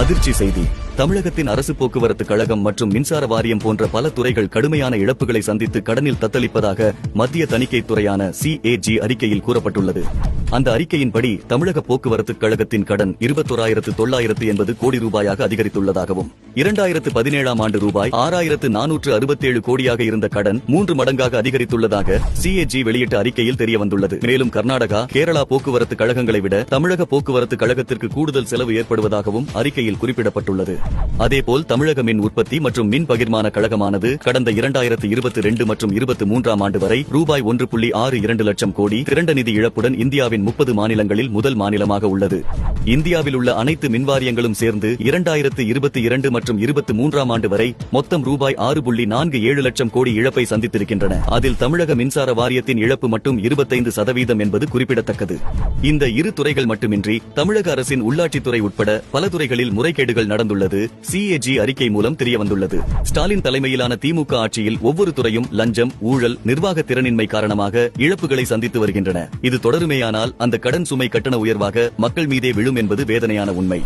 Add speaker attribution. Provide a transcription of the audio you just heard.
Speaker 1: அதிர்ச்சி செய்தி. தமிழகத்தின் அரசு போக்குவரத்து கழகம் மற்றும் மின்சார வாரியம் போன்ற பல துறைகள் கடுமையான இழப்புகளை சந்தித்து கடனில் தத்தளிப்பதாக மத்திய தணிக்கைத் துறையான CAG அறிக்கையில் கூறப்பட்டுள்ளது. அந்த அறிக்கையின்படி தமிழக போக்குவரத்து கழகத்தின் கடன் 21,980 கோடி ரூபாயாக அதிகரித்துள்ளதாகவும் 2017ஆம் ஆண்டு ரூபாய் 6,467 கோடியாக இருந்த கடன் 3 மடங்காக அதிகரித்துள்ளதாக CAG வெளியிட்ட அறிக்கையில் தெரியவந்துள்ளது. மேலும் கர்நாடகா, கேரளா போக்குவரத்து கழகங்களை விட தமிழக போக்குவரத்து கழகத்திற்கு கூடுதல் செலவு ஏற்படுவதாகவும் அறிக்கையில் குறிப்பிடப்பட்டுள்ளது. அதேபோல் தமிழக மின் உற்பத்தி மற்றும் மின் பகிர்மான கழகமானது கடந்த 2022 மற்றும் 23ஆம் ஆண்டு வரை ரூபாய் 1.62 லட்சம் கோடி திரண்ட நிதி இழப்புடன் இந்தியாவின் 30 மாநிலங்களில் முதல் மாநிலமாக உள்ளது. இந்தியாவில் உள்ள அனைத்து மின்வாரியங்களும் சேர்ந்து 2022 மற்றும் 23ஆம் ஆண்டு வரை மொத்தம் ரூபாய் 6.47 லட்சம் கோடி இழப்பை சந்தித்திருக்கின்றன. அதில் தமிழக மின்சார வாரியத்தின் இழப்பு மட்டும் 25% என்பது குறிப்பிடத்தக்கது. இந்த இரு துறைகள் மட்டுமின்றி தமிழக அரசின் உள்ளாட்சித்துறை உட்பட பல துறைகளில் முறைகேடுகள் நடந்துள்ளது CAG அறிக்கை மூலம் தெரியவந்துள்ளது. ஸ்டாலின் தலைமையிலான திமுக ஆட்சியில் ஒவ்வொரு துறையும் லஞ்சம், ஊழல், நிர்வாக திறனின்மை காரணமாக இழப்புகளை சந்தித்து வருகின்றன. இது தொடருமேயானால் அந்த கடன் சுமை கட்டண உயர்வாக மக்கள் மீதே விழும் என்பது வேதனையான உண்மை.